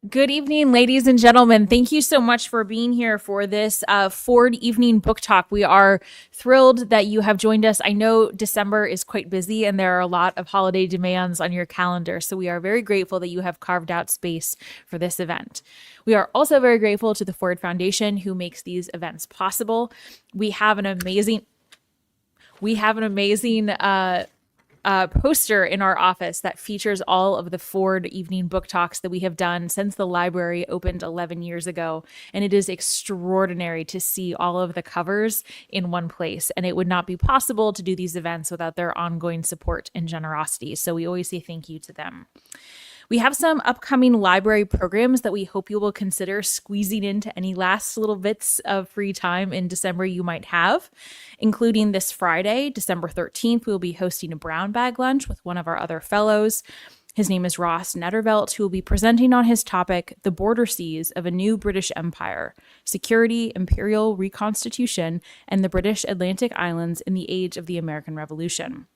Good evening, ladies and gentlemen. Thank you so much for being here for this Ford Evening Book Talk. We are thrilled that you have joined us. I know December is quite busy and there are a lot of holiday demands on your calendar, so we are very grateful that you have carved out space for this event. We are also very grateful to the Ford Foundation who makes these events possible. We have an amazing poster in our office that features all of the Ford evening book talks that we have done since the library opened 11 years ago. And it is extraordinary to see all of the covers in one place. And it would not be possible to do these events without their ongoing support and generosity. So we always say thank you to them. We have some upcoming library programs that we hope you will consider squeezing into any last little bits of free time in December you might have, including this Friday, December 13th. We'll be hosting a brown bag lunch with one of our other fellows. His name is Ross Nettervelt, who will be presenting on his topic, The Border Seas of a New British Empire, Security, Imperial Reconstitution, and the British Atlantic Islands in the Age of the American Revolution.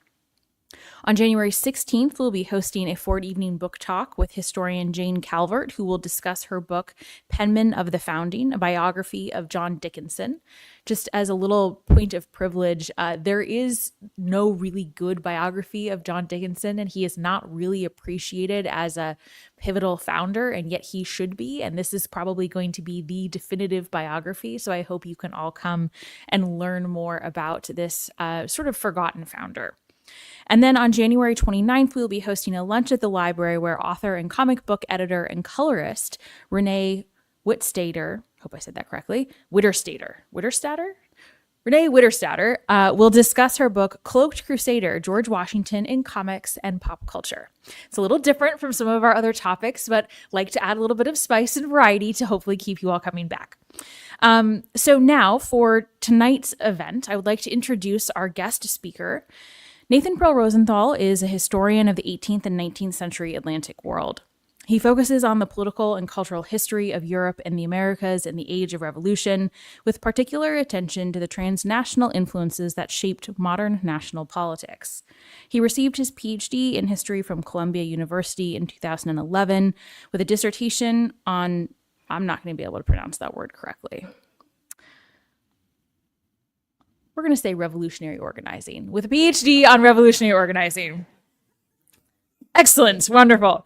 On January 16th, we'll be hosting a Ford Evening Book Talk with historian Jane Calvert, who will discuss her book, Penman of the Founding, a biography of John Dickinson. Just as a little point of privilege, there is no really good biography of John Dickinson, and he is not really appreciated as a pivotal founder, and yet he should be. And this is probably going to be the definitive biography. So I hope you can all come and learn more about this sort of forgotten founder. And then on January 29th, we'll be hosting a lunch at the library where author and comic book editor and colorist Renee Whitstader, hope I said that correctly, Witterstatter? Renee Witterstatter will discuss her book, Cloaked Crusader, George Washington in Comics and Pop Culture. It's a little different from some of our other topics, but like to add a little bit of spice and variety to hopefully keep you all coming back. So now for tonight's event, I would like to introduce our guest speaker. Nathan Perl-Rosenthal is a historian of the 18th and 19th century Atlantic world. He focuses on the political and cultural history of Europe and the Americas in the Age of Revolution, with particular attention to the transnational influences that shaped modern national politics. He received his PhD in history from Columbia University in 2011 with a dissertation on, I'm not going to be able to pronounce that word correctly. We're going to say revolutionary organizing, with a PhD on revolutionary organizing. Excellent. Wonderful.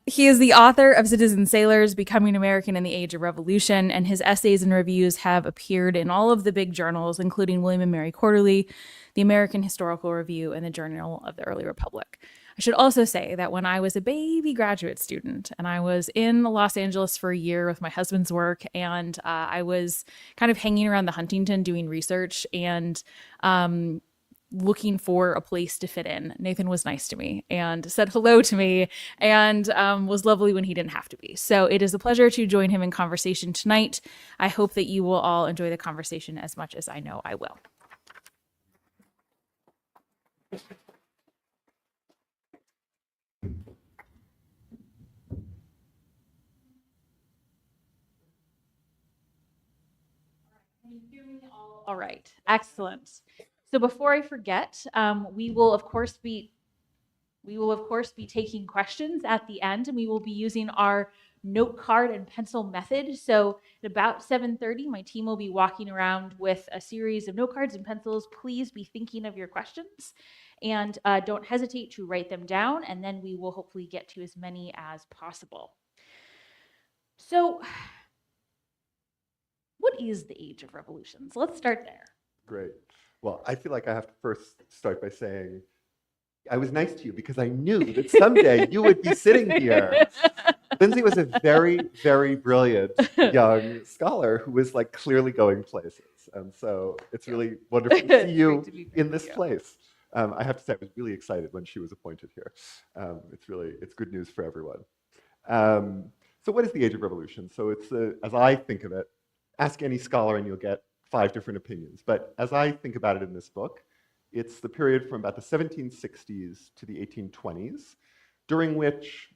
He is the author of Citizen Sailors, Becoming American in the Age of Revolution, and his essays and reviews have appeared in all of the big journals, including William and Mary Quarterly, the American Historical Review, and the Journal of the Early Republic. I should also say that when I was a baby graduate student and I was in Los Angeles for a year with my husband's work, and I was kind of hanging around the Huntington doing research and looking for a place to fit in, Nathan was nice to me and said hello to me and was lovely when he didn't have to be. So it is a pleasure to join him in conversation tonight. I hope that you will all enjoy the conversation as much as I know I will. All right, excellent. So before I forget, we will of course be taking questions at the end, and we will be using our note card and pencil method. So at about 7:30, my team will be walking around with a series of note cards and pencils. Please be thinking of your questions and don't hesitate to write them down, and then we will hopefully get to as many as possible. So what is the Age of Revolutions? Let's start there. Great. Well, I feel like I have to first start by saying I was nice to you because I knew that someday you would be sitting here. Lindsay was a very, very brilliant young scholar who was like clearly going places. And so it's really wonderful to see you in this place. I have to say I was really excited when she was appointed here. It's good news for everyone. So what is the Age of Revolution? So it's, as I think of it, ask any scholar and you'll get 5 different opinions. But as I think about it in this book, it's the period from about the 1760s to the 1820s, during which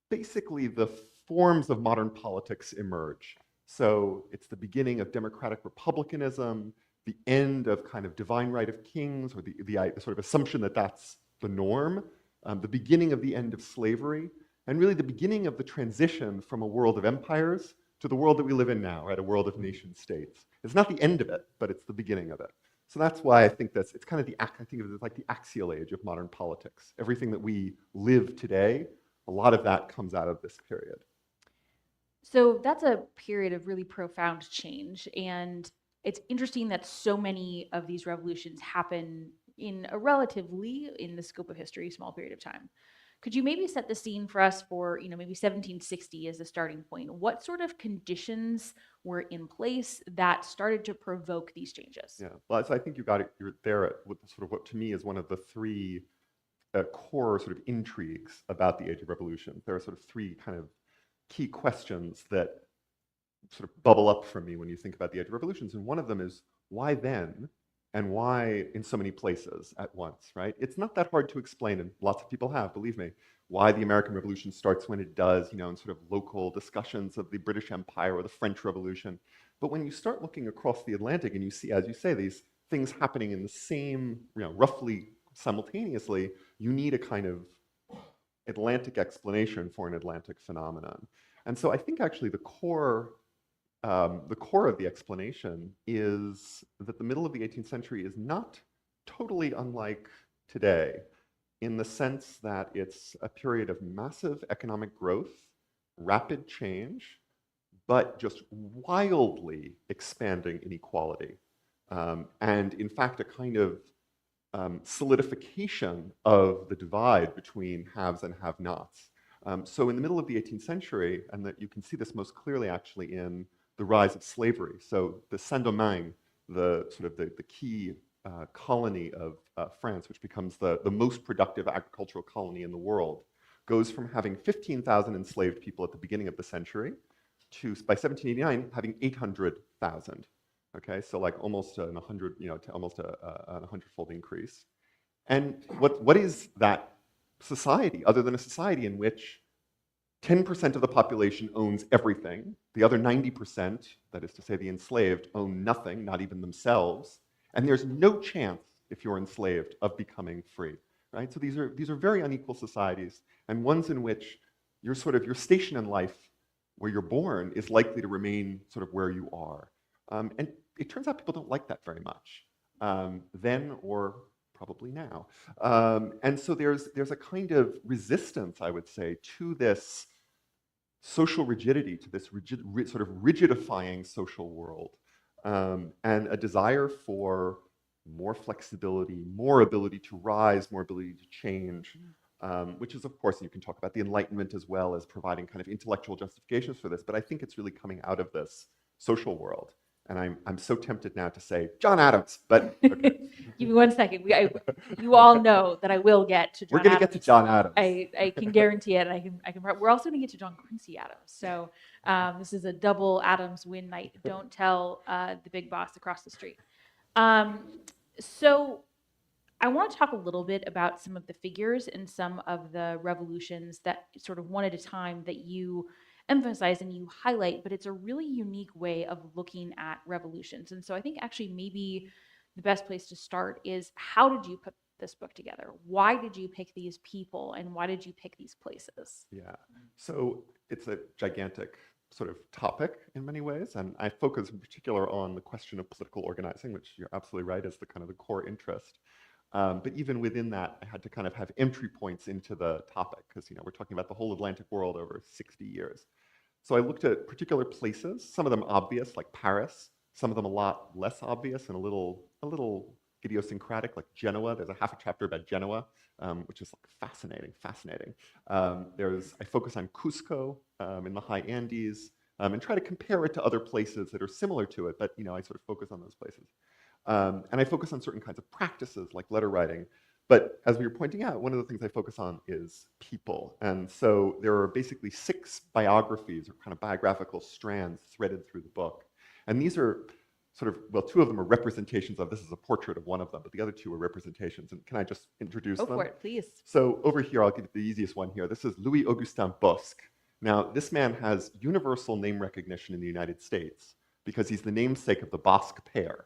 basically the forms of modern politics emerge. So it's the beginning of democratic republicanism, the end of kind of divine right of kings, or the sort of assumption that that's the norm, the beginning of the end of slavery, and really the beginning of the transition from a world of empires to the world that we live in now, right? A world of nation states. It's not the end of it, but it's the beginning of it. So that's why I think it's kind of I think of it as like the axial age of modern politics. Everything that we live today, a lot of that comes out of this period. So that's a period of really profound change. And it's interesting that so many of these revolutions happen in a relatively, in the scope of history, small period of time. Could you maybe set the scene for us for, maybe 1760 as a starting point? What sort of conditions were in place that started to provoke these changes? Yeah, well, so I think you got it. You're there at sort of what to me is one of the three core sort of intrigues about the Age of Revolution. There are sort of three kind of key questions that sort of bubble up from me when you think about the Age of Revolutions, and one of them is why then, and why in so many places at once, right? It's not that hard to explain, and lots of people have, believe me, why the American Revolution starts when it does, in sort of local discussions of the British Empire or the French Revolution. But when you start looking across the Atlantic and you see, as you say, these things happening in the same, roughly simultaneously, you need a kind of Atlantic explanation for an Atlantic phenomenon. And so I think actually the core of the explanation is that the middle of the 18th century is not totally unlike today in the sense that it's a period of massive economic growth, rapid change, but just wildly expanding inequality. And in fact, a kind of solidification of the divide between haves and have-nots. So in the middle of the 18th century, and that you can see this most clearly actually in the rise of slavery. So the Saint-Domingue, the key colony of France, which becomes the most productive agricultural colony in the world, goes from having 15,000 enslaved people at the beginning of the century to, by 1789, having 800,000. Okay, so like almost an 100, to almost a 100-fold increase. And what is that society other than a society in which 10% of the population owns everything, the other 90%, that is to say the enslaved, own nothing, not even themselves, and there's no chance, if you're enslaved, of becoming free, right? So these are very unequal societies, and ones in which your station in life, where you're born, is likely to remain sort of where you are. And it turns out people don't like that very much, then or probably now. And so there's a kind of resistance, I would say, to this social rigidity, to this sort of rigidifying social world, and a desire for more flexibility, more ability to rise, more ability to change, which is, of course, you can talk about the Enlightenment as well as providing kind of intellectual justifications for this, but I think it's really coming out of this social world. And I'm so tempted now to say John Adams, but okay. Give me 1 second. You all know that I will get to John We're going to Adams. get to John Adams. I can guarantee it. And we're also going to get to John Quincy Adams. So this is a double Adams win night. Don't tell the big boss across the street. So I want to talk a little bit about some of the figures and some of the revolutions that sort of one at a time that you emphasize and you highlight, but it's a really unique way of looking at revolutions. And so I think actually maybe the best place to start is, how did you put this book together? Why did you pick these people and why did you pick these places? Yeah, so it's a gigantic sort of topic in many ways, and I focus in particular on the question of political organizing, which you're absolutely right is the kind of the core interest. But even within that, I had to kind of have entry points into the topic because we're talking about the whole Atlantic world over 60 years. So I looked at particular places, some of them obvious, like Paris, some of them a lot less obvious and a little idiosyncratic, like Genoa. There's a half a chapter about Genoa, which is like fascinating. I focus on Cusco in the high Andes, and try to compare it to other places that are similar to it, but I sort of focus on those places. And I focus on certain kinds of practices like letter writing. But as we were pointing out, one of the things I focus on is people. And so there are basically 6 biographies or kind of biographical strands threaded through the book. And these are sort of, well, 2 of them are representations of, this is a portrait of one of them, but the other 2 are representations. And can I just introduce them? Go for it, please. So over here, I'll give you the easiest one here. This is Louis-Augustin Bosc. Now, this man has universal name recognition in the United States because he's the namesake of the Bosc pear.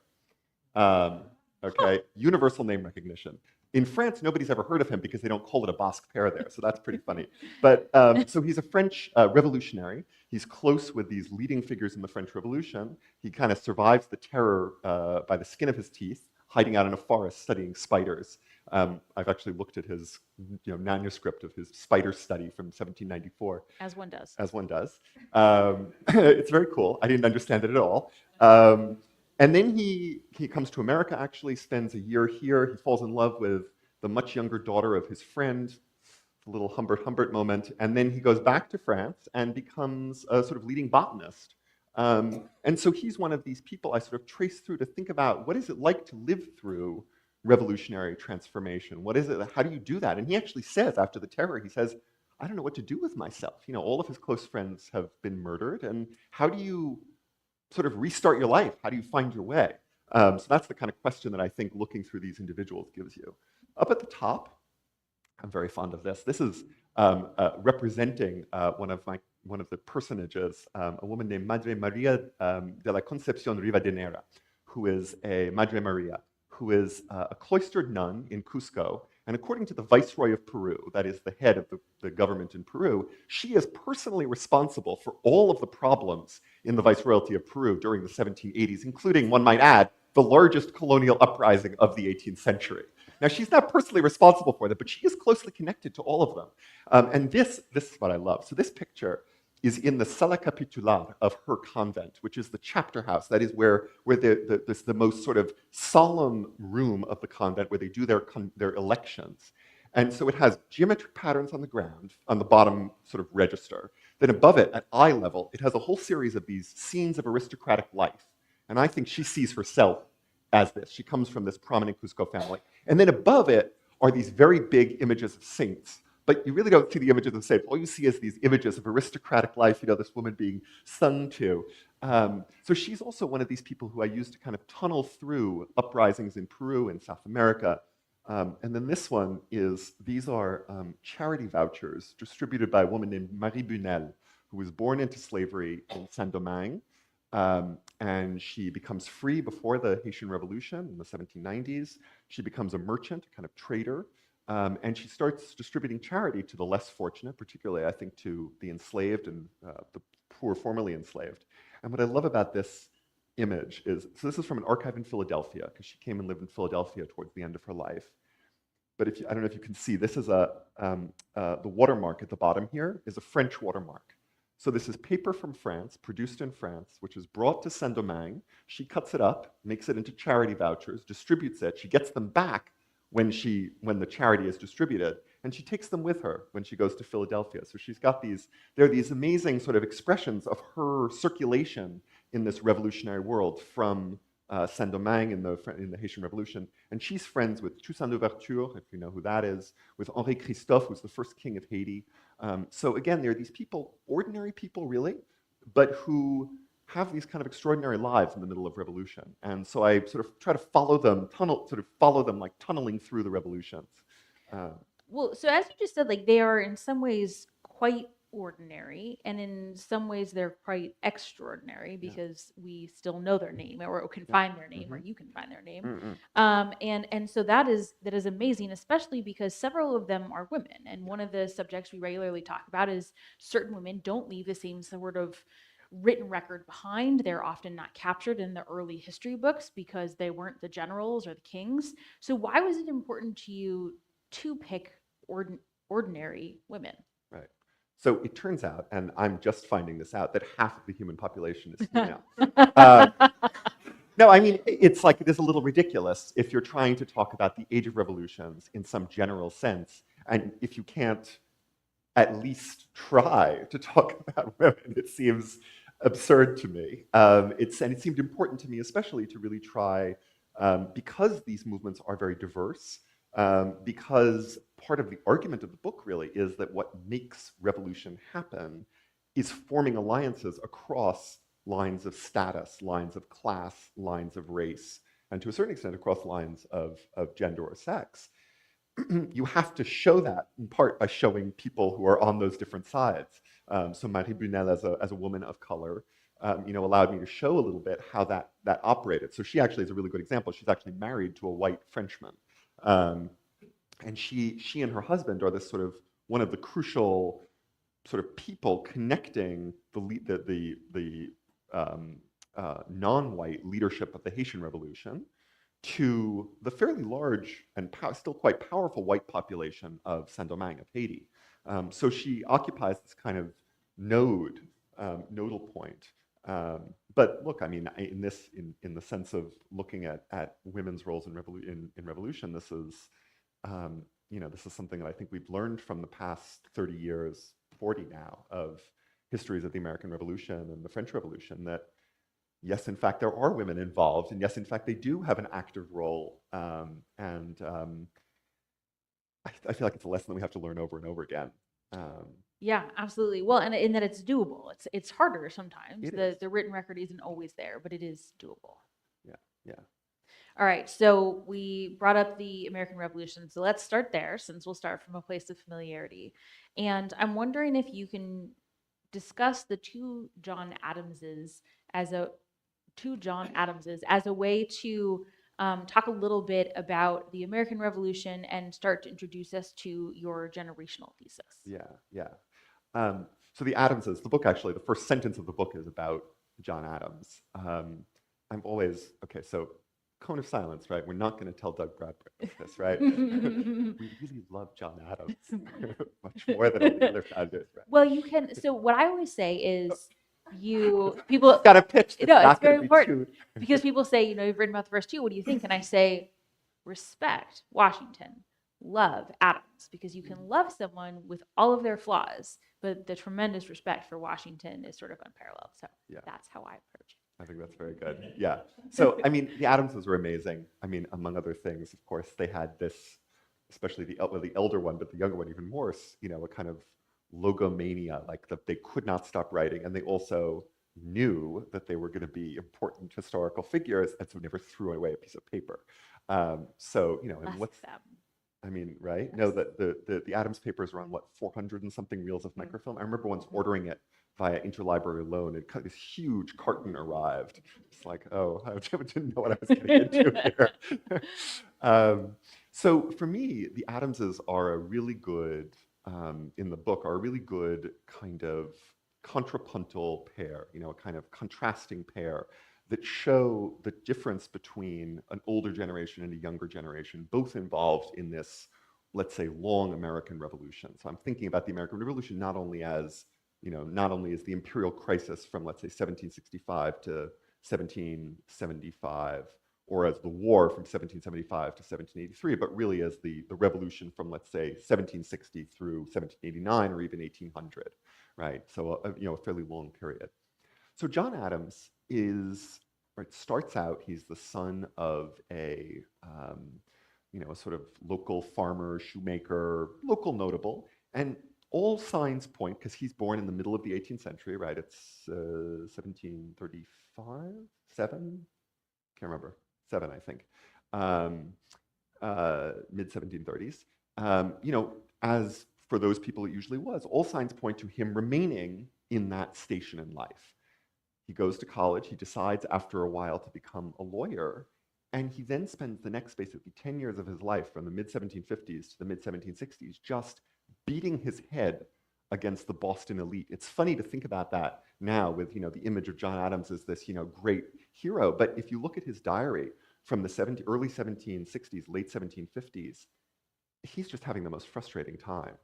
Okay, universal name recognition. In France, nobody's ever heard of him because they don't call it a Basque pear there, so that's pretty funny. But so he's a French revolutionary. He's close with these leading figures in the French Revolution. He kind of survives the terror by the skin of his teeth, hiding out in a forest studying spiders. I've actually looked at his manuscript of his spider study from 1794. As one does. As one does. It's very cool. I didn't understand it at all. And then he comes to America, actually spends a year here. He falls in love with the much younger daughter of his friend, a little Humbert moment. And then he goes back to France and becomes a sort of leading botanist. And so he's one of these people I sort of trace through to think about what is it like to live through revolutionary transformation? What is it? How do you do that? And he actually says, after the terror, he says, I don't know what to do with myself. All of his close friends have been murdered. And how do you sort of restart your life? How do you find your way? So that's the kind of question that I think looking through these individuals gives you. Up at the top, I'm very fond of this. This is representing one of the personages, a woman named Madre Maria de la Concepción Rivadeneira, who is a Madre Maria, who is a cloistered nun in Cusco. And according to the Viceroy of Peru, that is the head of the government in Peru, she is personally responsible for all of the problems in the Viceroyalty of Peru during the 1780s, including, one might add, the largest colonial uprising of the 18th century. Now, she's not personally responsible for that, but she is closely connected to all of them. And this is what I love. So this picture is in the Sala Capitular of her convent, which is the chapter house. That is where the most sort of solemn room of the convent where they do their elections. And so it has geometric patterns on the ground, on the bottom sort of register. Then above it, at eye level, it has a whole series of these scenes of aristocratic life. And I think she sees herself as this. She comes from this prominent Cusco family. And then above it are these very big images of saints. But you really don't see the images of saints. All you see is these images of aristocratic life, this woman being sung to. So she's also one of these people who I use to kind of tunnel through uprisings in Peru and South America. And then this one these are charity vouchers distributed by a woman named Marie Bunel, who was born into slavery in Saint-Domingue. And she becomes free before the Haitian Revolution in the 1790s. She becomes a merchant, a kind of trader. And she starts distributing charity to the less fortunate, particularly, I think, to the enslaved and the poor formerly enslaved. And what I love about this image is, so this is from an archive in Philadelphia, because she came and lived in Philadelphia towards the end of her life. But I don't know if you can see, this is the watermark at the bottom here is a French watermark. So this is paper from France, produced in France, which is brought to Saint-Domingue. She cuts it up, makes it into charity vouchers, distributes it. She gets them back when the charity is distributed, and she takes them with her when she goes to Philadelphia. So she's got there are these amazing sort of expressions of her circulation in this revolutionary world from Saint-Domingue in the Haitian Revolution. And she's friends with Toussaint Louverture, if you know who that is, with Henri Christophe, who's the first king of Haiti. So again, there are these people, ordinary people really, but who have these kind of extraordinary lives in the middle of revolution. And so I sort of try to follow them like tunneling through the revolutions. Well, so as you just said, like they are in some ways quite ordinary, and in some ways they're quite extraordinary because we still know their name, or can find their name, or you can find their name. And so that is amazing, especially because several of them are women. And one of the subjects we regularly talk about is certain women don't leave the same sort of written record behind. They're often not captured in the early history books because they weren't the generals or the kings. So why was it important to you to pick ordinary women? Right. So it turns out, and I'm just finding this out, that half of the human population is female. No, I mean, it is a little ridiculous if you're trying to talk about the age of revolutions in some general sense, and if you can't at least try to talk about women, it seems absurd to me. And it seemed important to me, especially, to really try, because these movements are very diverse, because part of the argument of the book really is that what makes revolution happen is forming alliances across lines of status, lines of class, lines of race, and to a certain extent across lines of gender or sex. You have to show that in part by showing people who are on those different sides. So Marie Bunel, as a woman of color, allowed me to show a little bit how that operated. So she actually is a really good example. She's actually married to a white Frenchman. And she and her husband are this sort of one of the crucial sort of people connecting the non-white leadership of the Haitian Revolution to the fairly large and still quite powerful white population of Saint-Domingue, of Haiti. So she occupies this kind of nodal point. But look, I mean, in the sense of looking at women's roles in revolution, this is this is something that I think we've learned from the past 30 years, 40 now, of histories of the American Revolution and the French Revolution, that yes, in fact, there are women involved, and yes, in fact, they do have an active role. I feel like it's a lesson that we have to learn over and over again. Yeah, absolutely. Well, and in that it's doable. It's harder sometimes. It is. The written record isn't always there, but it is doable. Yeah, yeah. All right, so we brought up the American Revolution. So let's start there, since we'll start from a place of familiarity. And I'm wondering if you can discuss the John Adamses as a way to talk a little bit about the American Revolution and start to introduce us to your generational thesis. Yeah, yeah. So the Adamses, the book actually, the first sentence of the book is about John Adams. I'm always, okay, so cone of silence, right? We're not going to tell Doug Bradbury this, right? We really love John Adams much more than all the other founders, right? Well, you can. So what I always say is, people got a pitch. No, it's very important because people say, you've written about the first two. What do you think? And I say, respect Washington, love Adams, because you can love someone with all of their flaws, but the tremendous respect for Washington is sort of unparalleled. So that's how I approach it. I think that's very good. Yeah. So, I mean, the Adamses were amazing. I mean, among other things, of course, they had this, especially the elder one, but the younger one even more, a kind of logomania, like they could not stop writing. And they also knew that they were going to be important historical figures, and so never threw away a piece of paper. And what's them? I mean, right? Yes. No, the Adams papers were on 400 and something reels of microfilm. I remember once ordering it via interlibrary loan, and this huge carton arrived. It's like, oh, I didn't know what I was getting into here. So for me, the Adamses are a really good, in the book, are a really good kind of contrapuntal pair, a kind of contrasting pair that show the difference between an older generation and a younger generation, both involved in this, let's say, long American Revolution. So I'm thinking about the American Revolution not only as the imperial crisis from, let's say, 1765 to 1775, or as the war from 1775 to 1783, but really as the revolution from, let's say, 1760 through 1789 or even 1800, right? So, a fairly long period. So John Adams starts out, he's the son of a sort of local farmer, shoemaker, local notable, and all signs point, because he's born in the middle of the 18th century, right? It's 1735, 7? Can't remember, 7, I think. Mid-1730s. As for those people it usually was, all signs point to him remaining in that station in life. He goes to college, he decides after a while to become a lawyer, and he then spends the next basically 10 years of his life from the mid-1750s to the mid-1760s just beating his head against the Boston elite. It's funny to think about that now with the image of John Adams as this great hero, but if you look at his diary from the early 1760s, late 1750s, he's just having the most frustrating time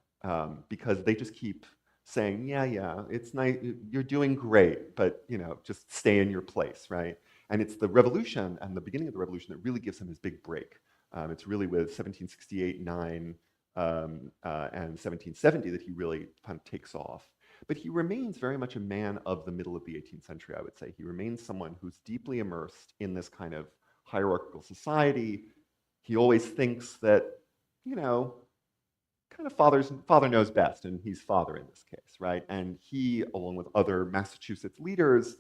because they just keep saying, yeah, it's nice, you're doing great, but just stay in your place, right? And it's the revolution and the beginning of the revolution that really gives him his big break. It's really with 1768, 9, and 1770 that he really kind of takes off. But he remains very much a man of the middle of the 18th century, I would say. He remains someone who's deeply immersed in this kind of hierarchical society. He always thinks that, kind of father knows best, and he's father in this case, right? And he, along with other Massachusetts leaders,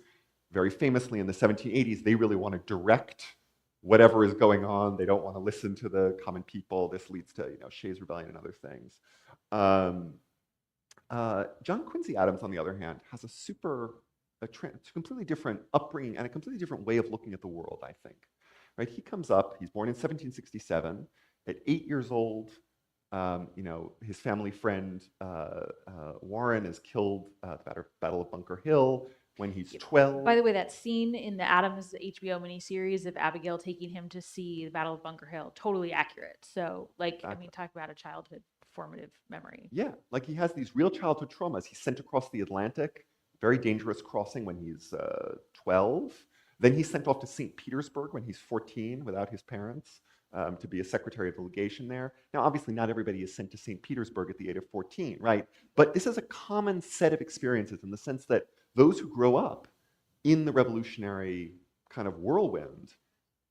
very famously in the 1780s, they really want to direct whatever is going on. They don't want to listen to the common people. This leads to Shays' Rebellion and other things. John Quincy Adams, on the other hand, has a completely different upbringing and a completely different way of looking at the world, I think. Right? He comes up, he's born in 1767. At 8 years old, His family friend Warren is killed at the Battle of Bunker Hill when he's 12. By the way, that scene in the Adams HBO miniseries of Abigail taking him to see the Battle of Bunker Hill, totally accurate. So, I mean, talk about a childhood formative memory. Yeah, like he has these real childhood traumas. He's sent across the Atlantic, very dangerous crossing when he's 12. Then he's sent off to St. Petersburg when he's 14 without his parents to be a secretary of legation there. Now, obviously, not everybody is sent to St. Petersburg at the age of 14, right? But this is a common set of experiences in the sense that those who grow up in the revolutionary kind of whirlwind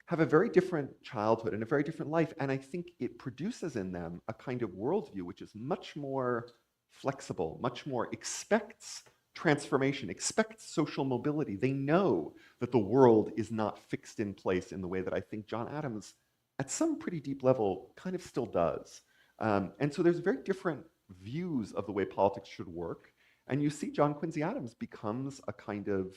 have a very different childhood and a very different life. And I think it produces in them a kind of worldview which is much more flexible, much more expects transformation, expects social mobility. They know that the world is not fixed in place in the way that I think John Adams, at some pretty deep level, kind of still does. And so there's very different views of the way politics should work. And you see John Quincy Adams becomes a kind of,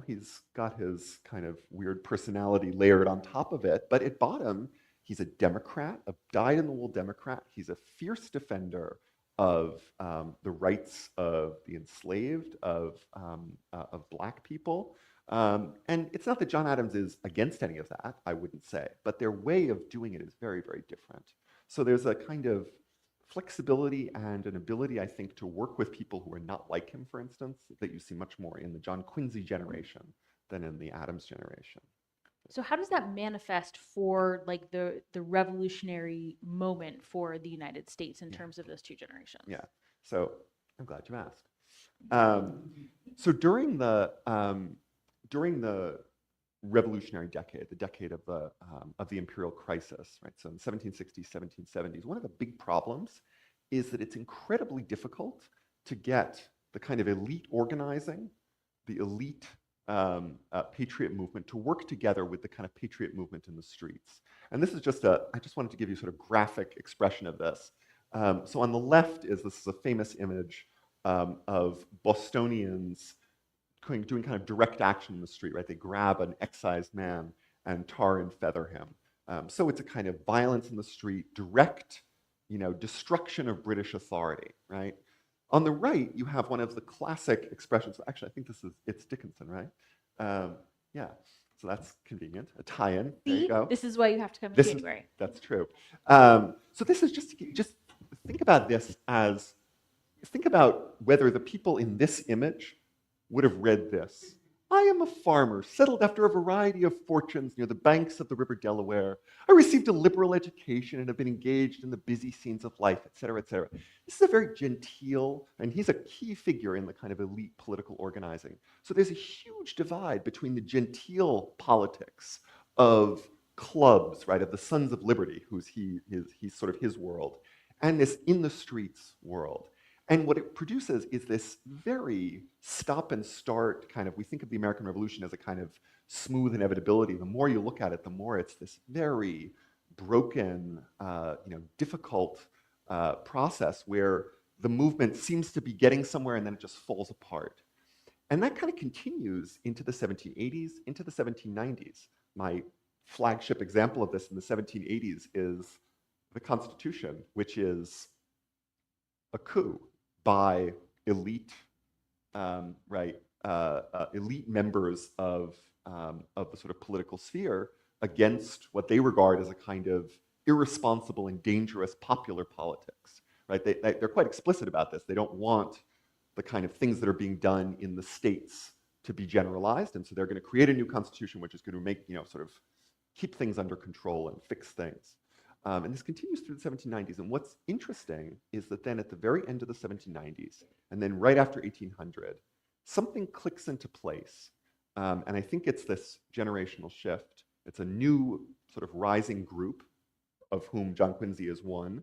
he's got his kind of weird personality layered on top of it, but at bottom, he's a Democrat, a dyed-in-the-wool Democrat. He's a fierce defender of the rights of the enslaved, of Black people. And it's not that John Adams is against any of that, I wouldn't say, but their way of doing it is very, very different. So there's a kind of flexibility and an ability, I think, to work with people who are not like him, for instance, that you see much more in the John Quincy generation than in the Adams generation. So how does that manifest for the revolutionary moment for the United States in terms of those two generations? Yeah. So I'm glad you asked. So during the revolutionary decade, the decade of the imperial crisis, right? So in the 1760s, 1770s, one of the big problems is that it's incredibly difficult to get the kind of elite organizing, the elite patriot movement to work together with the kind of patriot movement in the streets. And this is I just wanted to give you sort of graphic expression of this. So on the left this is a famous image of Bostonians doing kind of direct action in the street, right? They grab an excised man and tar and feather him. So it's a kind of violence in the street, direct, destruction of British authority, right? On the right, you have one of the classic expressions. Actually, I think it's Dickinson, right? Yeah, so that's convenient. A tie-in. There you go. This is why you have to come in January. That's true. So this is just think about this as, think about whether the people in this image would have read this. I am a farmer, settled after a variety of fortunes near the banks of the River Delaware. I received a liberal education and have been engaged in the busy scenes of life, et cetera, et cetera. This is a very genteel, and he's a key figure in the kind of elite political organizing. So there's a huge divide between the genteel politics of clubs, right, of the Sons of Liberty, he's sort of his world, and this in the streets world. And what it produces is this very stop and start kind of, we think of the American Revolution as a kind of smooth inevitability. The more you look at it, the more it's this very broken, difficult process where the movement seems to be getting somewhere and then it just falls apart. And that kind of continues into the 1780s, into the 1790s. My flagship example of this in the 1780s is the Constitution, which is a coup by elite, elite members of the sort of political sphere against what they regard as a kind of irresponsible and dangerous popular politics. Right? They're quite explicit about this. They don't want the kind of things that are being done in the states to be generalized, and so they're going to create a new constitution which is going to make, sort of keep things under control and fix things. And this continues through the 1790s. And what's interesting is that then at the very end of the 1790s, and then right after 1800, something clicks into place. And I think it's this generational shift. It's a new sort of rising group, of whom John Quincy is one,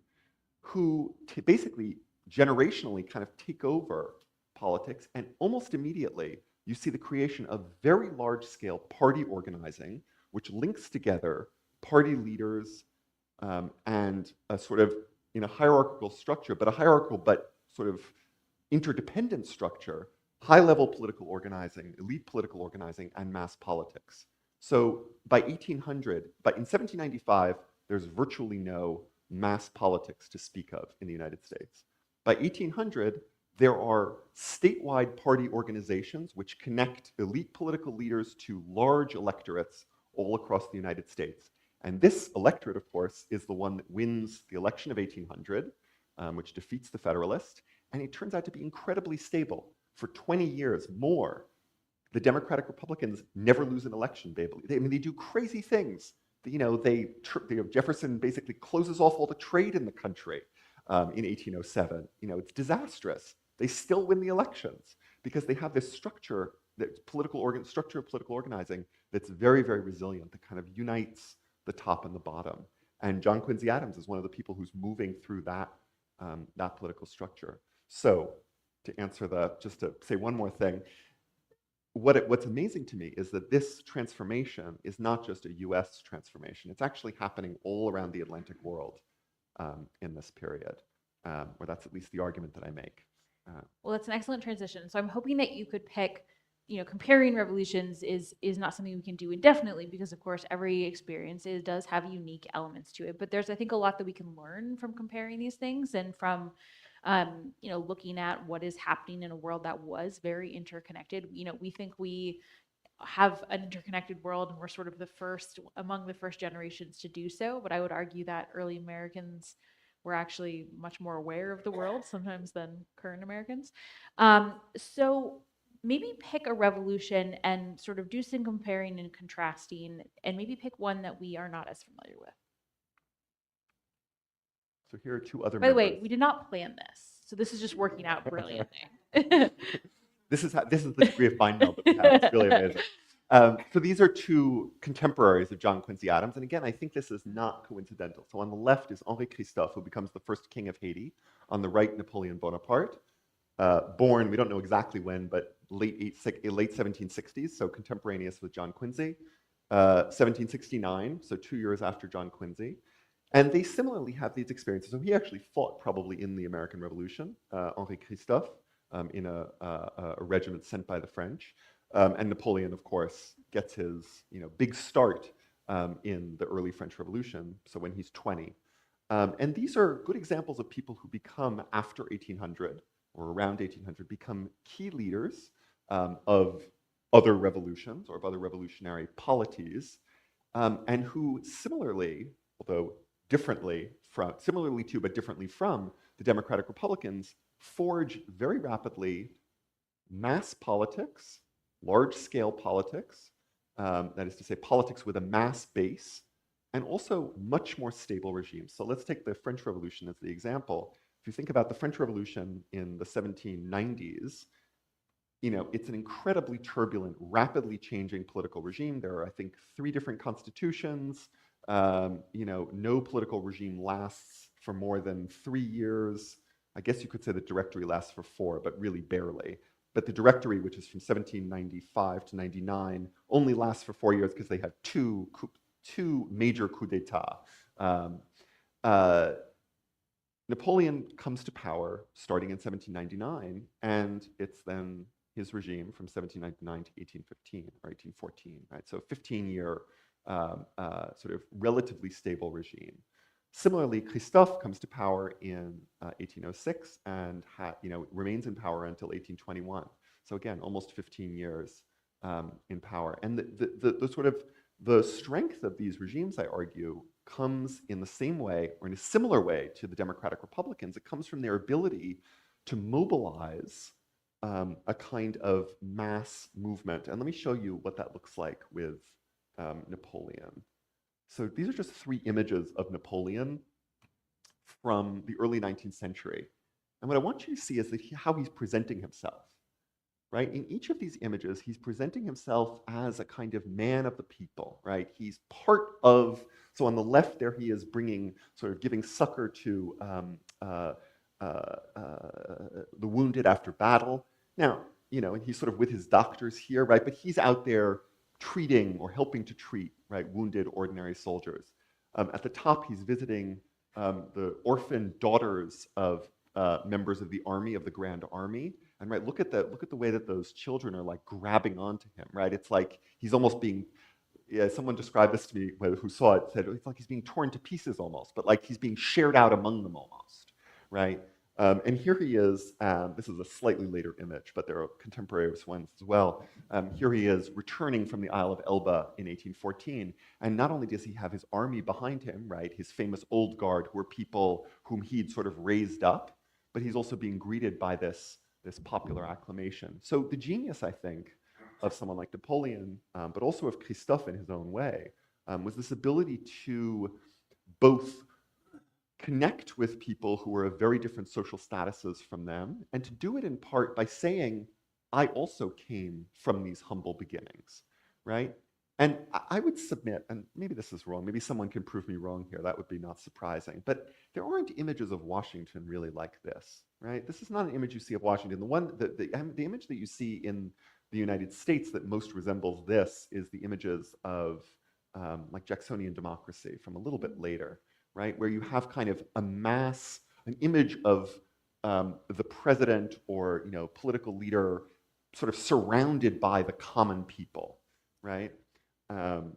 who basically generationally kind of take over politics. And almost immediately, you see the creation of very large-scale party organizing, which links together party leaders, and a sort of, in a hierarchical structure, but a hierarchical but sort of interdependent structure, high-level political organizing, elite political organizing, and mass politics. So by 1800, but in 1795, there's virtually no mass politics to speak of in the United States. By 1800, there are statewide party organizations which connect elite political leaders to large electorates all across the United States. And this electorate, of course, is the one that wins the election of 1800, which defeats the Federalist. And it turns out to be incredibly stable. For 20 years more, the Democratic Republicans never lose an election, I mean, they do crazy things. Jefferson basically closes off all the trade in the country in 1807. It's disastrous. They still win the elections because they have this structure, structure of political organizing that's very, very resilient, that kind of unites the top and the bottom. And John Quincy Adams is one of the people who's moving through that political structure. So, just to say one more thing, what's amazing to me is that this transformation is not just a US transformation. It's actually happening all around the Atlantic world in this period, or that's at least the argument that I make. Well, that's an excellent transition. So I'm hoping that you could pick, comparing revolutions is not something we can do indefinitely because, of course, every experience does have unique elements to it. But there's, I think, a lot that we can learn from comparing these things and from, looking at what is happening in a world that was very interconnected. We think we have an interconnected world and we're sort of among the first generations to do so. But I would argue that early Americans were actually much more aware of the world sometimes than current Americans. So maybe pick a revolution and sort of do some comparing and contrasting, and maybe pick one that we are not as familiar with. So here are two other By the members. way, we did not plan this, so this is just working out brilliantly. This is the degree of mind meld that we have. It's really amazing. So these are two contemporaries of John Quincy Adams. And again, I think this is not coincidental. So on the left is Henri Christophe, who becomes the first king of Haiti. On the right, Napoleon Bonaparte, born, we don't know exactly when, but late 1760s, so contemporaneous with John Quincy. 1769, so 2 years after John Quincy. And they similarly have these experiences. So he actually fought probably in the American Revolution, Henri Christophe, in a regiment sent by the French. And Napoleon, of course, gets his big start in the early French Revolution, so when he's 20. And these are good examples of people who become, after 1800 or around 1800, become key leaders of other revolutions or of other revolutionary polities, and who similarly, although similarly to but differently from the Democratic Republicans, forge very rapidly mass politics, large-scale politics, that is to say, politics with a mass base, and also much more stable regimes. So let's take the French Revolution as the example. If you think about the French Revolution in the 1790s, it's an incredibly turbulent, rapidly changing political regime. There are, I think, 3 different constitutions. No political regime lasts for more than 3 years. I guess you could say the Directory lasts for 4, but really barely. But the Directory, which is from 1795 to 99, only lasts for 4 years because they had two major coups d'etat. Napoleon comes to power starting in 1799, and it's then his regime from 1799 to 1815 or 1814, right? So 15-year sort of relatively stable regime. Similarly, Christophe comes to power in 1806 and remains in power until 1821. So again, almost 15 years in power. And the strength of these regimes, I argue, comes in the same way or in a similar way to the Democratic Republicans. It comes from their ability to mobilize a kind of mass movement. And let me show you what that looks like with Napoleon. So these are just 3 images of Napoleon from the early 19th century. And what I want you to see is how he's presenting himself, right? In each of these images, he's presenting himself as a kind of man of the people, right? He's part of, so on the left there, he is giving succor to the wounded after battle. Now, and he's sort of with his doctors here, right? But he's out there treating or helping to treat, right, wounded ordinary soldiers. At the top, he's visiting the orphan daughters of members of the army, of the Grand Army. And look at the way that those children are like grabbing onto him, right? It's like he's almost being yeah, someone described this to me who saw it, said it's like he's being torn to pieces almost, but like he's being shared out among them almost, right? And here he is. This is a slightly later image, but there are contemporaneous ones as well. Here he is returning from the Isle of Elba in 1814. And not only does he have his army behind him, right, his famous old guard, who are people whom he'd sort of raised up, but he's also being greeted by this popular acclamation. So the genius, I think, of someone like Napoleon, but also of Christophe in his own way, was this ability to both connect with people who are of very different social statuses from them, and to do it in part by saying, I also came from these humble beginnings, right? And I would submit, and maybe this is wrong, maybe someone can prove me wrong here, that would be not surprising, but there aren't images of Washington really like this, right? This is not an image you see of Washington. The image that you see in the United States that most resembles this is the images of like Jacksonian democracy from a little bit later, right? Where you have kind of an image of the president or political leader sort of surrounded by the common people, right? Um,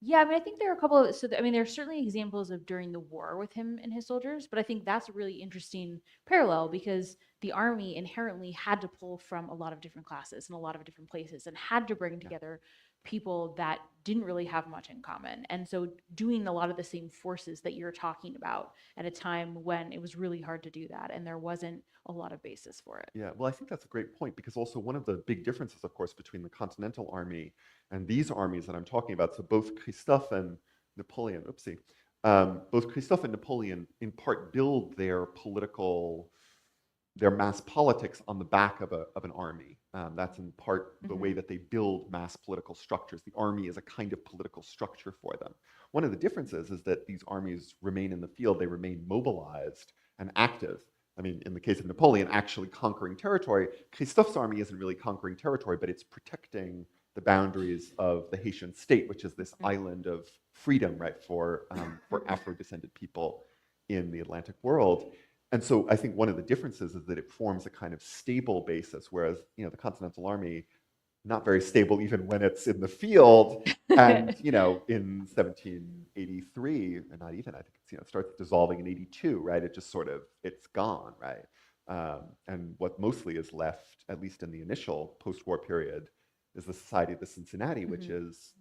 Yeah, I mean, I think there are a couple of I mean, there are certainly examples of during the war with him and his soldiers, but I think that's a really interesting parallel because the army inherently had to pull from a lot of different classes and a lot of different places and had to bring yeah, together people that didn't really have much in common. And so doing a lot of the same forces that you're talking about at a time when it was really hard to do that and there wasn't a lot of basis for it. yeah. Well, I think that's a great point because also one of the big differences, of course, between the Continental Army and these armies that I'm talking about, so both Christophe and Napoleon, oopsie, both Christophe and Napoleon in part build their mass politics on the back of an army. That's in part the way Mm-hmm. that they build mass political structures. The army is a kind of political structure for them. One of the differences is that these armies remain in the field, they remain mobilized and active. I mean, in the case of Napoleon, actually conquering territory. Christophe's army isn't really conquering territory, but it's protecting the boundaries of the Haitian state, which is this island of freedom, right, for Afro-descended people in the Atlantic world. And so I think one of the differences is that it forms a kind of stable basis, whereas the Continental Army, not very stable even when it's in the field. And in 1783, and not even, I think it's starts dissolving in 82, right? It just sort of it's gone, right? And what mostly is left, at least in the initial post-war period, is the Society of the Cincinnati, which Mm-hmm. is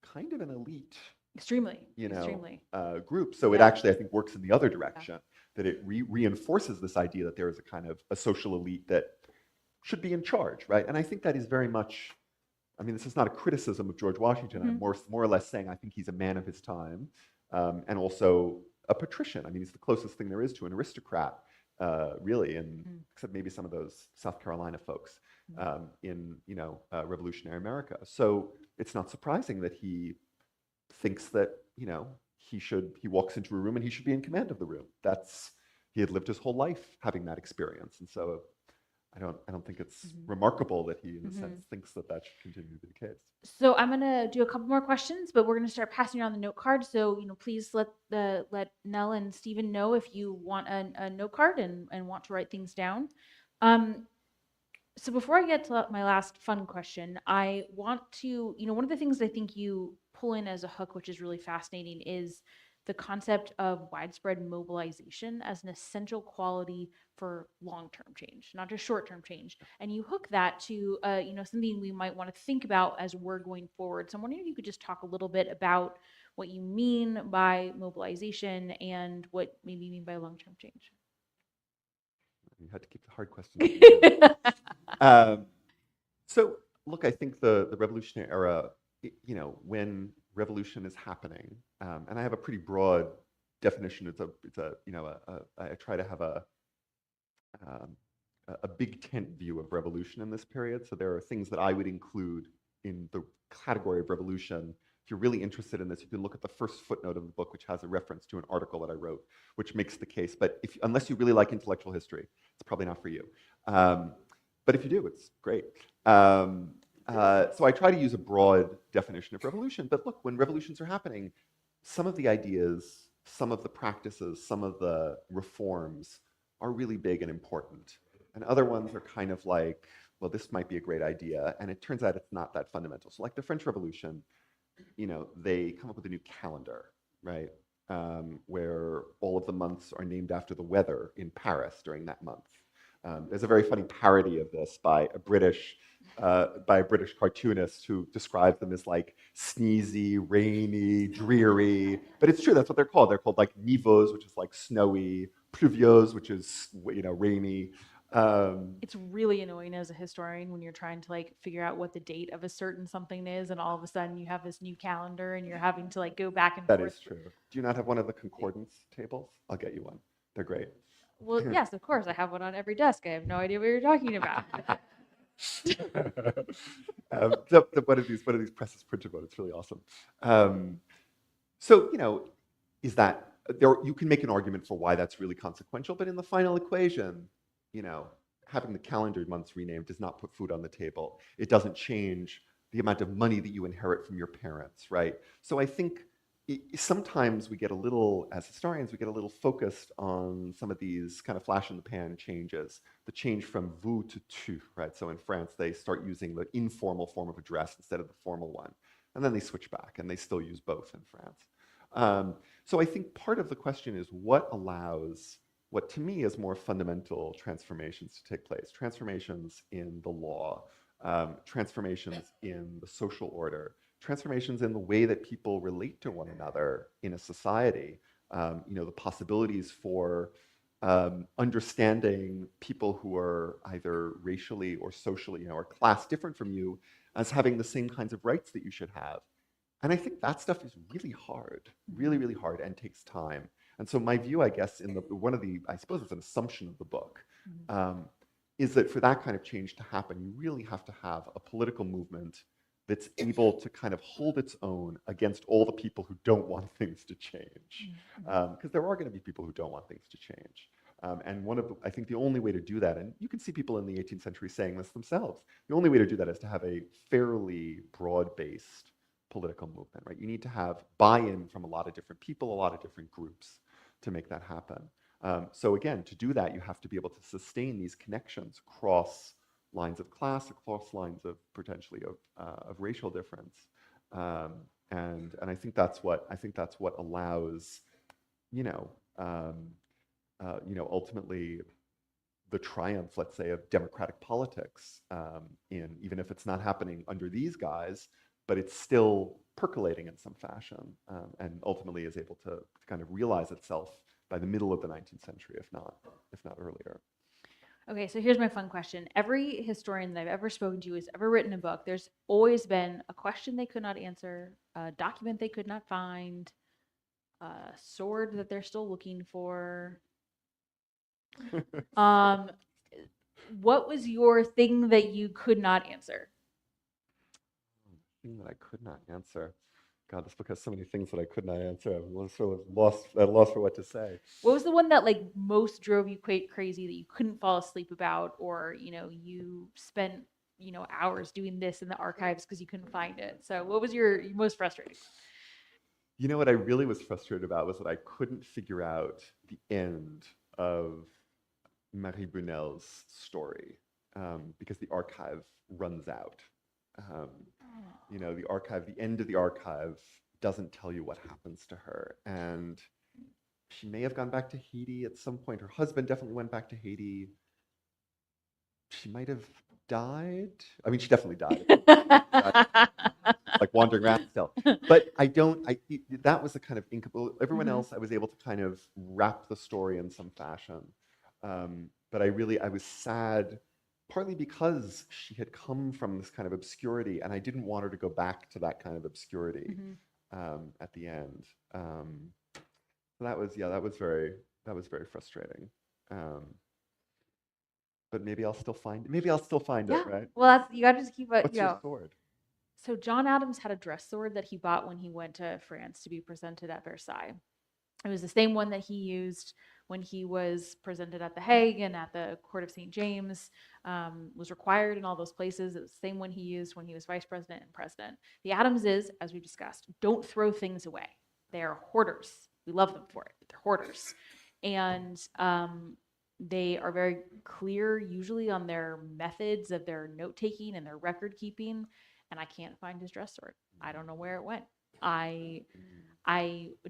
kind of an elite Extremely, extremely. group. So it Yeah. actually, I think, works in the other Yeah. direction, that it reinforces this idea that there is a kind of a social elite that should be in charge, right? And I think that is very much, I mean, this is not a criticism of George Washington. I'm Mm-hmm. more or less saying I think he's a man of his time, and also a patrician. I mean, he's the closest thing there is to an aristocrat, really, and except maybe some of those South Carolina folks in revolutionary America. So it's not surprising that he thinks that he walks into a room and he should be in command of the room. That's he had lived his whole life having that experience, and so I don't think it's Mm-hmm. remarkable that he, in a Mm-hmm. sense, thinks that that should continue to be the case. So I'm gonna do a couple more questions, but we're gonna start passing around the note card. So please let Nell and Stephen know if you want a note card and want to write things down. Um, so before I get to my last fun question, I want to, one of the things I think you pull in as a hook, which is really fascinating, is the concept of widespread mobilization as an essential quality for long-term change, not just short-term change. And you hook that to, something we might want to think about as we're going forward. So I'm wondering if you could just talk a little bit about what you mean by mobilization and what maybe you mean by long-term change. You had to keep the hard questions at the end. Um, so, look, I think the revolutionary era, when revolution is happening, and I have a pretty broad definition. I try to have um, a big tent view of revolution in this period. So there are things that I would include in the category of revolution. If you're really interested in this, you can look at the first footnote of the book, which has a reference to an article that I wrote, which makes the case. But unless you really like intellectual history, it's probably not for you. Um, but if you do, it's great. So I try to use a broad definition of revolution. But look, when revolutions are happening, some of the ideas, some of the practices, some of the reforms are really big and important. And other ones are kind of like, well, this might be a great idea. And it turns out it's not that fundamental. So like the French Revolution, they come up with a new calendar, right? Where all of the months are named after the weather in Paris during that month. There's a very funny parody of this by a British cartoonist who describes them as like sneezy, rainy, dreary. But it's true, that's what they're called. They're called like nivose, which is like snowy, pluviose, which is rainy. It's really annoying as a historian when you're trying to like figure out what the date of a certain something is, and all of a sudden you have this new calendar and you're having to like go back and That forth. is true. Do you not have one of the concordance tables? I'll get you one. They're great. Well, yes, of course. I have one on every desk. I have no idea what you're talking about. One of these presses printed one. It's really awesome. So, is that there? You can make an argument for why that's really consequential, but in the final equation, you know, having the calendar months renamed does not put food on the table. It doesn't change the amount of money that you inherit from your parents, right? So I think sometimes we get a little, as historians, we get a little focused on some of these kind of flash in the pan changes. The change from vous to tu, right? So in France, they start using the informal form of address instead of the formal one. And then they switch back, and they still use both in France. So I think part of the question is what allows what to me is more fundamental transformations to take place. Transformations in the law, transformations in the social order, transformations in the way that people relate to one another in a society. The possibilities for understanding people who are either racially or socially, or class different from you as having the same kinds of rights that you should have. And I think that stuff is really hard, really, really hard, and takes time. And so my view, I guess, I suppose it's an assumption of the book, is that for that kind of change to happen, you really have to have a political movement that's able to kind of hold its own against all the people who don't want things to change. Because there are going to be people who don't want things to change. And I think the only way to do that, and you can see people in the 18th century saying this themselves, the only way to do that is to have a fairly broad-based political movement, right? You need to have buy-in from a lot of different people, a lot of different groups to make that happen. So again, to do that, you have to be able to sustain these connections across lines of class, across lines of potentially of racial difference, and I think that's what allows, ultimately the triumph, let's say, of democratic politics, even if it's not happening under these guys, but it's still percolating in some fashion, and ultimately is able to kind of realize itself by the middle of the 19th century, if not earlier. Okay, so here's my fun question. Every historian that I've ever spoken to has ever written a book. There's always been a question they could not answer, a document they could not find, a sword that they're still looking for. What was your thing that you could not answer? Thing that I could not answer. God, this book has so many things that I could not answer. I'm sort of lost at a loss for what to say. What was the one that like most drove you quite crazy that you couldn't fall asleep about, or you spent hours doing this in the archives because you couldn't find it? So what was your most frustrating? What I really was frustrated about was that I couldn't figure out the end of Marie Brunel's story, because the archive runs out. The end of the archive doesn't tell you what happens to her. And she may have gone back to Haiti at some point. Her husband definitely went back to Haiti. She might have died. I mean, she definitely died. Like wandering around still. But that was the kind of incomplete. Everyone else, I was able to kind of wrap the story in some fashion. But I was sad, partly because she had come from this kind of obscurity, and I didn't want her to go back to that kind of obscurity at the end. So that was very frustrating. But maybe I'll still find it, right? Well, you got to just keep it. What's your sword? So John Adams had a dress sword that he bought when he went to France to be presented at Versailles. It was the same one that he used when he was presented at The Hague and at the Court of St. James, was required in all those places. It was the same one he used when he was vice president and president. The Adams is, as we discussed, don't throw things away. They are hoarders. We love them for it, but they're hoarders. And they are very clear, usually, on their methods of their note taking and their record keeping. and I can't find his dress sword. I don't know where it went. I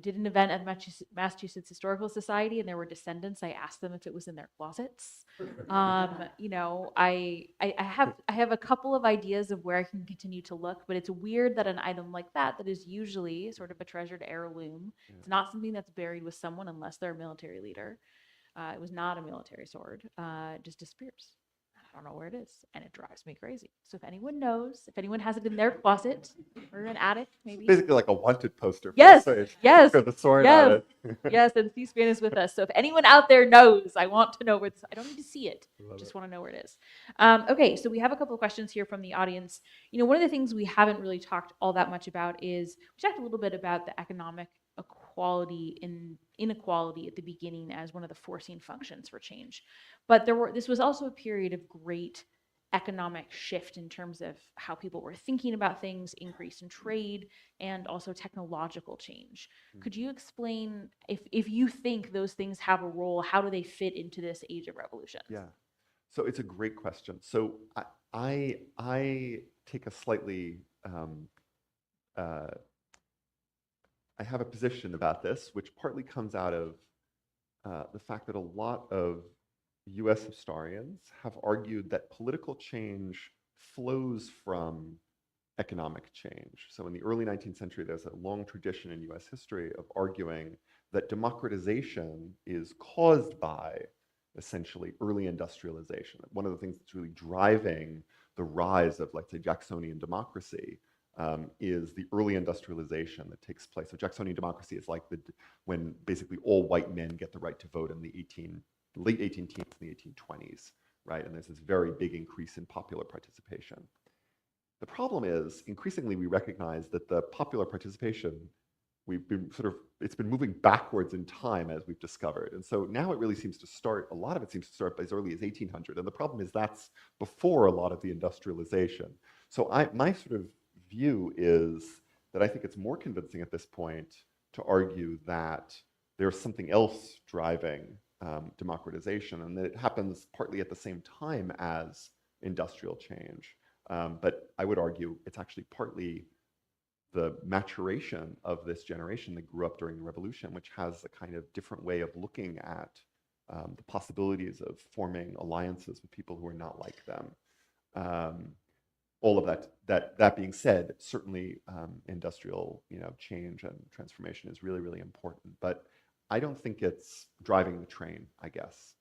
did an event at the Massachusetts Historical Society, and there were descendants. I asked them if it was in their closets. You know, I have a couple of ideas of where I can continue to look, but it's weird that an item like that is usually sort of a treasured heirloom, it's not something that's buried with someone unless they're a military leader. It was not a military sword. Just disappears. I don't know where it is, and it drives me crazy. So if anyone knows, if anyone has it in their closet or an attic, maybe. Basically like a wanted poster. Yes, yes. With the sword on it. Yes, and C-SPAN is with us. So if anyone out there knows, I want to know where it's, I don't need to see it. Just want to know where it is. Okay, so we have a couple of questions here from the audience. You know, one of the things we haven't really talked all that much about is, we talked a little bit about the economic equality and inequality at the beginning as one of the forcing functions for change. But this was also a period of great economic shift in terms of how people were thinking about things, increase in trade, and also technological change. Could you explain, if you think those things have a role, how do they fit into this age of revolution? Yeah. So it's a great question. So I take a slightly I have a position about this, which partly comes out of the fact that a lot of US historians have argued that political change flows from economic change. So in the early 19th century, there's a long tradition in US history of arguing that democratization is caused by essentially early industrialization. One of the things that's really driving the rise of, let's say, Jacksonian democracy is the early industrialization that takes place. So Jacksonian democracy is like when basically all white men get the right to vote in the late 18th and the 1820s, right? And there's this very big increase in popular participation. The problem is, increasingly we recognize that the popular participation, it's been moving backwards in time, as we've discovered. And so now it really seems to start, a lot of it seems to start as early as 1800. And the problem is that's before a lot of the industrialization. So my sort of view is that I think it's more convincing at this point to argue that there's something else driving democratization, and that it happens partly at the same time as industrial change. But I would argue it's actually partly the maturation of this generation that grew up during the revolution, which has a kind of different way of looking at the possibilities of forming alliances with people who are not like them. All of that being said, certainly industrial change and transformation is really, really important. But I don't think it's driving the train, I guess.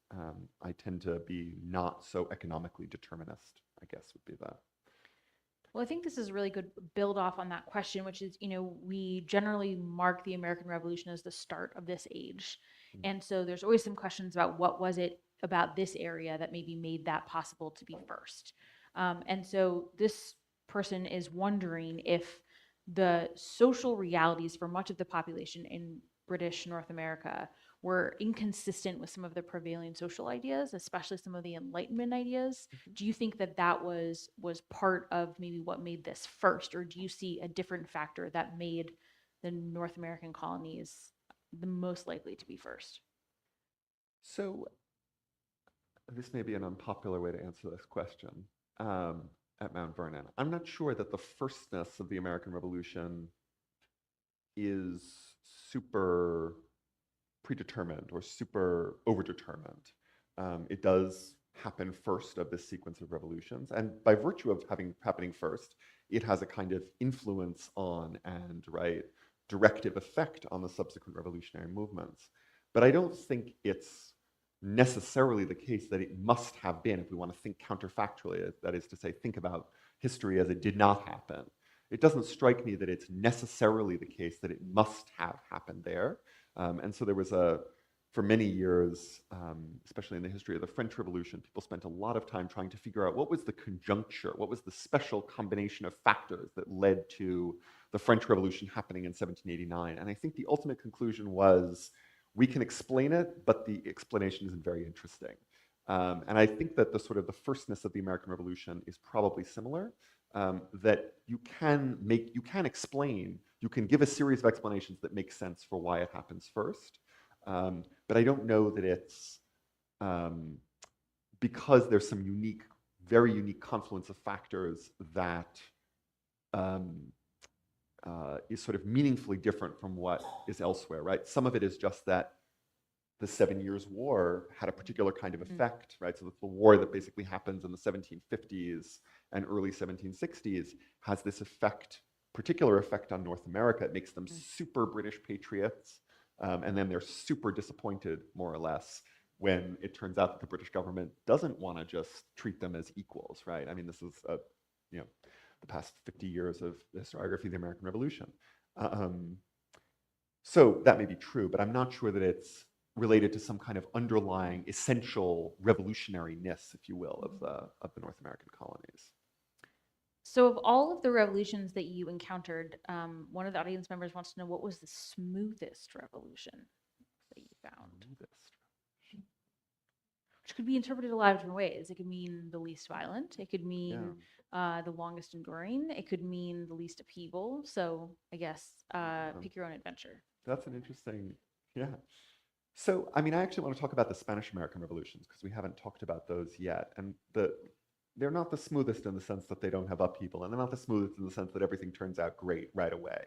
I tend to be not so economically determinist, I guess would be that. Well, I think this is a really good build off on that question, which is, we generally mark the American Revolution as the start of this age. And so there's always some questions about what was it about this area that maybe made that possible to be first. And so this person is wondering if the social realities for much of the population in British North America were inconsistent with some of the prevailing social ideas, especially some of the Enlightenment ideas. Do you think that was part of maybe what made this first, or do you see a different factor that made the North American colonies the most likely to be first? So this may be an unpopular way to answer this question at Mount Vernon. I'm not sure that the firstness of the American Revolution is super predetermined or super overdetermined. It does happen first of this sequence of revolutions, and by virtue of happening first, it has a kind of influence on and directive effect on the subsequent revolutionary movements. But I don't think it's necessarily the case that it must have been, if we want to think counterfactually, that is to say, think about history as it did not happen. It doesn't strike me that it's necessarily the case that it must have happened there. And so there was for many years, especially in the history of the French Revolution, people spent a lot of time trying to figure out what was the conjuncture, what was the special combination of factors that led to the French Revolution happening in 1789. And I think the ultimate conclusion was, we can explain it, but the explanation isn't very interesting. And I think that the firstness of the American Revolution is probably similar, that you can explain, you can give a series of explanations that make sense for why it happens first. But I don't know that it's because there's some very unique confluence of factors that um, is sort of meaningfully different from what is elsewhere, right? Some of it is just that the 7 Years' War had a particular kind of effect, right? So the war that basically happens in the 1750s and early 1760s has this effect, particular effect on North America. It makes them super British patriots, and then they're super disappointed, more or less, when it turns out that the British government doesn't want to just treat them as equals, right? I mean, this is you know, the past 50 years of the historiography of the American Revolution. So that may be true, but I'm not sure that it's related to some kind of underlying essential revolutionariness, if you will, of the North American colonies. So, of all of the revolutions that you encountered, one of the audience members wants to know what was the smoothest revolution that you found, which could be interpreted a lot of different ways. It could mean the least violent. It could mean the longest enduring. It could mean the least upheaval. So, I guess pick your own adventure. That's an interesting, yeah. So, I mean, I actually want to talk about the Spanish American revolutions because we haven't talked about those yet. And they're not the smoothest in the sense that they don't have upheaval, and they're not the smoothest in the sense that everything turns out great right away.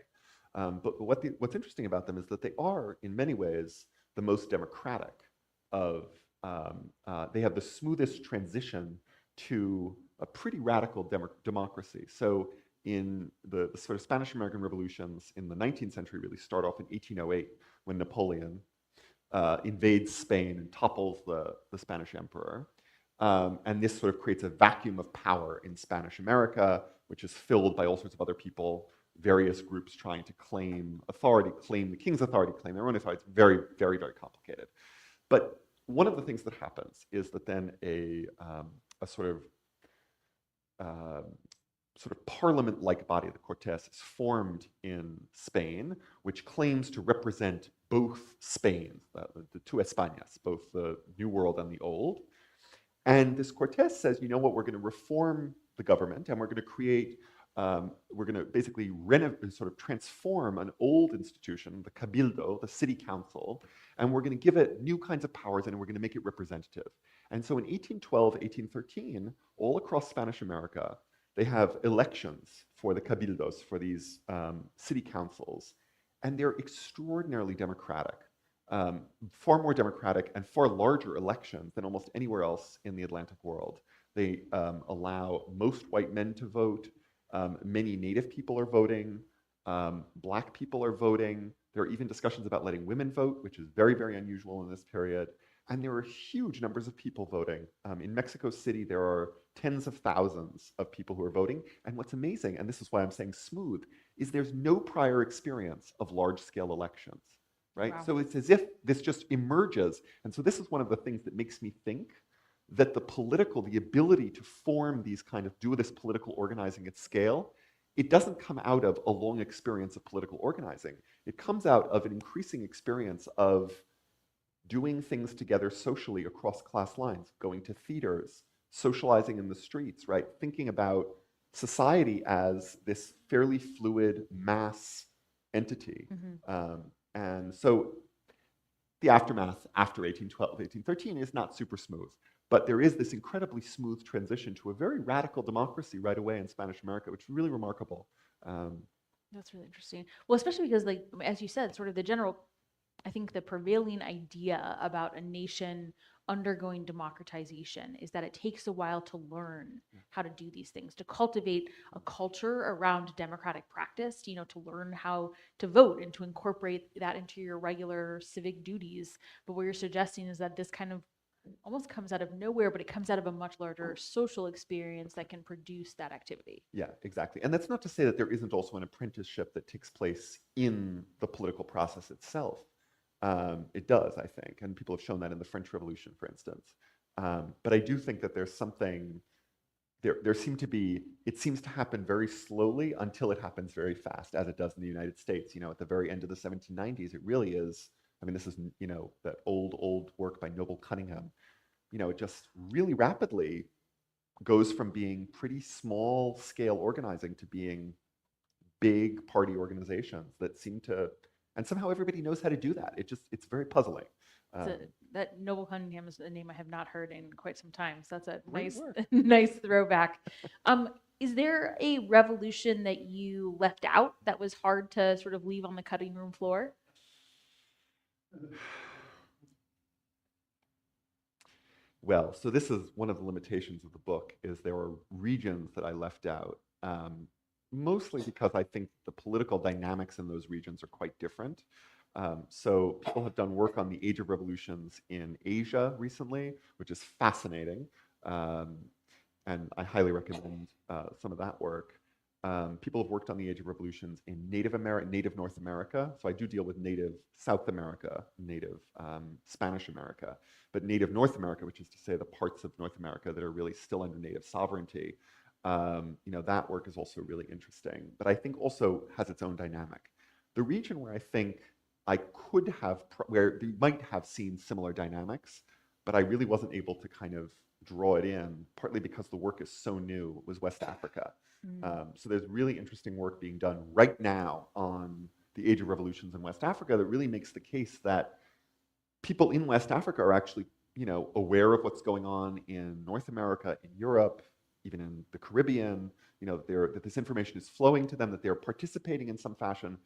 But what's interesting about them is that they are, in many ways, the most democratic of. They have the smoothest transition to a pretty radical democracy. So, in the sort of Spanish American revolutions in the 19th century, really start off in 1808 when Napoleon invades Spain and topples the Spanish emperor. And this sort of creates a vacuum of power in Spanish America, which is filled by all sorts of other people, various groups trying to claim authority, claim the king's authority, claim their own authority. It's very, very, very complicated. But one of the things that happens is that then a sort of parliament-like body, the Cortes, is formed in Spain, which claims to represent both Spain, the two Españas, both the New World and the Old. And this Cortes says, you know what, we're going to reform the government and we're going to create, we're going to basically sort of transform an old institution, the Cabildo, the city council, and we're going to give it new kinds of powers and we're going to make it representative. And so in 1812, 1813, all across Spanish America, they have elections for the cabildos, for these city councils, and they're extraordinarily democratic, far more democratic and far larger elections than almost anywhere else in the Atlantic world. They allow most white men to vote. Many Native people are voting. Black people are voting. There are even discussions about letting women vote, which is very, very unusual in this period. And there are huge numbers of people voting. In Mexico City, there are tens of thousands of people who are voting. And what's amazing, and this is why I'm saying smooth, is there's no prior experience of large-scale elections, right? Wow. So it's as if this just emerges. And so this is one of the things that makes me think that the ability to form these kind of, do this political organizing at scale, it doesn't come out of a long experience of political organizing. It comes out of an increasing experience of doing things together socially across class lines, going to theaters, socializing in the streets, right? Thinking about society as this fairly fluid mass entity. And so the aftermath after 1812, 1813 is not super smooth, but there is this incredibly smooth transition to a very radical democracy right away in Spanish America, which is really remarkable. That's really interesting. Well, especially because, like, as you said, sort of the general, I think the prevailing idea about a nation undergoing democratization is that it takes a while to learn how to do these things, to cultivate a culture around democratic practice, you know, to learn how to vote and to incorporate that into your regular civic duties. But what you're suggesting is that this kind of almost comes out of nowhere, but it comes out of a much larger social experience that can produce that activity. Yeah, exactly. And that's not to say that there isn't also an apprenticeship that takes place in the political process itself. It does, I think, and people have shown that in the French Revolution, for instance. But I do think that there's something, there seem to be, it seems to happen very slowly until it happens very fast, as it does in the United States. You know, at the very end of the 1790s, it really is, I mean, this is, you know, that old work by Noble Cunningham. You know, it just really rapidly goes from being pretty small scale organizing to being big party organizations that seem to, and somehow everybody knows how to do that. It's very puzzling. That Noble Cunningham is a name I have not heard in quite some time. So that's a Great nice, work. nice throwback. Is there a revolution that you left out that was hard to sort of leave on the cutting room floor? Well, so this is one of the limitations of the book, is there are regions that I left out, mostly because I think the political dynamics in those regions are quite different. So people have done work on the Age of Revolutions in Asia recently, which is fascinating. Um, and I highly recommend some of that work. People have worked on the Age of Revolutions in Native North America. So I do deal with Native South America, Native Spanish America, but Native North America, which is to say the parts of North America that are really still under Native sovereignty. That work is also really interesting, but I think also has its own dynamic. The region where I think I could have, where you might have seen similar dynamics, but I really wasn't able to kind of draw it in, partly because the work is so new, was West Africa. So there's really interesting work being done right now on the Age of Revolutions in West Africa that really makes the case that people in West Africa are actually, aware of what's going on in North America, in Europe, even in the Caribbean, that this information is flowing to them, that they're participating in some fashion.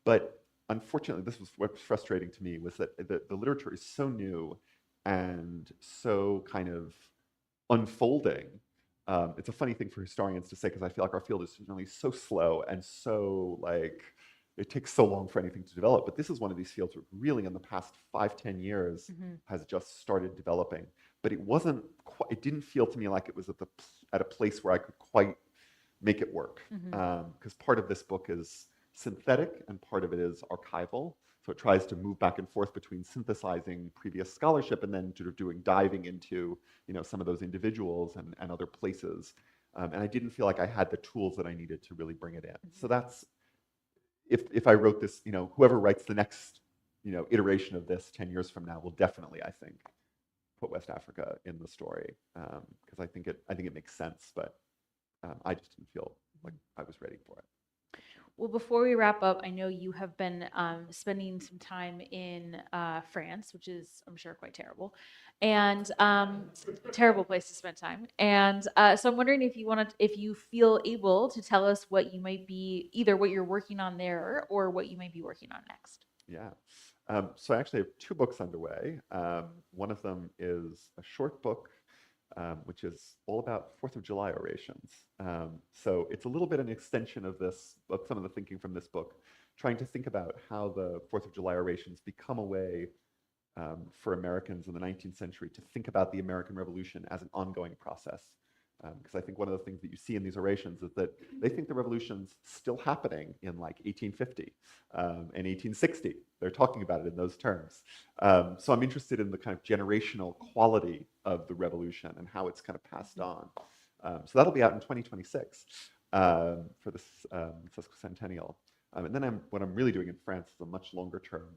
But unfortunately, this was what's frustrating to me, was that the literature is so new and so kind of unfolding. It's a funny thing for historians to say, because I feel like our field is generally so slow and so like it takes so long for anything to develop. But this is one of these fields where really in the past 5-10 years has just started developing. But it didn't feel to me like it was at a place where I could quite make it work. Because part of this book is synthetic and part of it is archival. So it tries to move back and forth between synthesizing previous scholarship and then sort of diving into some of those individuals and other places. And I didn't feel like I had the tools that I needed to really bring it in. So that's, if I wrote this, whoever writes the next iteration of this 10 years from now will definitely, I think, put West Africa in the story, because I think it makes sense, but I just didn't feel like I was ready for it. Well, before we wrap up, I know you have been spending some time in France, which is, I'm sure, quite terrible, and terrible place to spend time. And so I'm wondering if you feel able to tell us what you might be, either what you're working on there or what you might be working on next. Yeah. So I actually have 2 books underway. One of them is a short book, which is all about 4th of July orations. So it's a little bit an extension of some of the thinking from this book, trying to think about how the 4th of July orations become a way for Americans in the 19th century to think about the American Revolution as an ongoing process. Because I think one of the things that you see in these orations is that they think the revolution's still happening in like 1850 and 1860. They're talking about it in those terms. So I'm interested in the kind of generational quality of the revolution and how it's kind of passed on. So that'll be out in 2026 for this sesquicentennial. And then what I'm really doing in France is a much longer term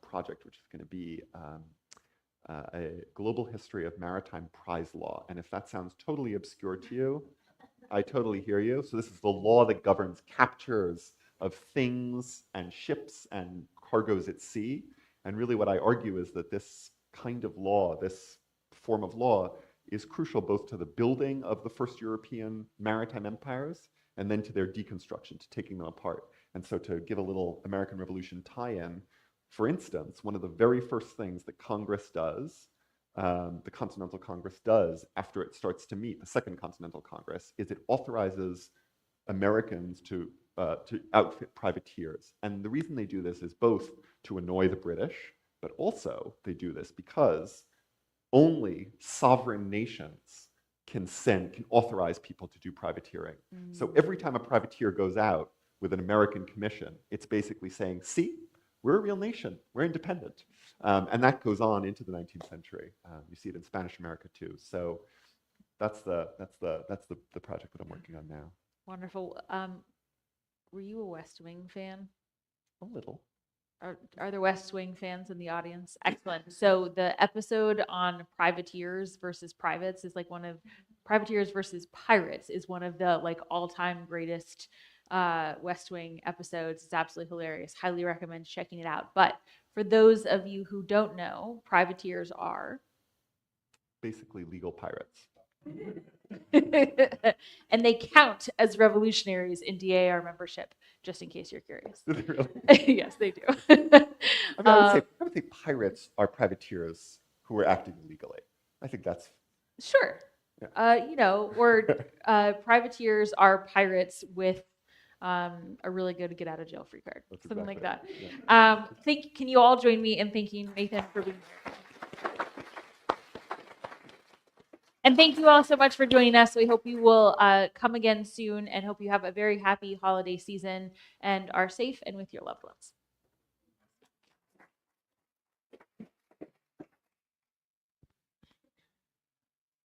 project, which is going to be a global history of maritime prize law. And if that sounds totally obscure to you, I totally hear you. So this is the law that governs captures of things and ships and cargoes at sea. And really what I argue is that this kind of law, this form of law, is crucial both to the building of the first European maritime empires and then to their deconstruction, to taking them apart. And so to give a little American Revolution tie-in, for instance, one of the very first things that Congress does, the Continental Congress does after it starts to meet, the Second Continental Congress, is it authorizes Americans to outfit privateers. And the reason they do this is both to annoy the British, but also they do this because only sovereign nations can authorize people to do privateering. So every time a privateer goes out with an American commission, it's basically saying, see, we're a real nation, we're independent. And that goes on into the 19th century. You see it in Spanish America too. So that's the project that I'm working on now. Wonderful. Were you a West Wing fan? A little. Are there West Wing fans in the audience? Excellent. So the episode on privateers versus privates is like privateers versus pirates is one of the like all-time greatest West Wing episodes. It's absolutely hilarious. Highly recommend checking it out. But for those of you who don't know, privateers are Basically legal pirates. and they count as revolutionaries in DAR membership, just in case you're curious. Do they really? Yes, they do. I mean, I would say pirates are privateers who are acting illegally. I think that's Sure. Or privateers are pirates with a really good get out of jail free card, That's something like that. exactly yeah. Can you all join me in thanking Nathan for being here? And thank you all so much for joining us. We hope you will come again soon and hope you have a very happy holiday season and are safe and with your loved ones.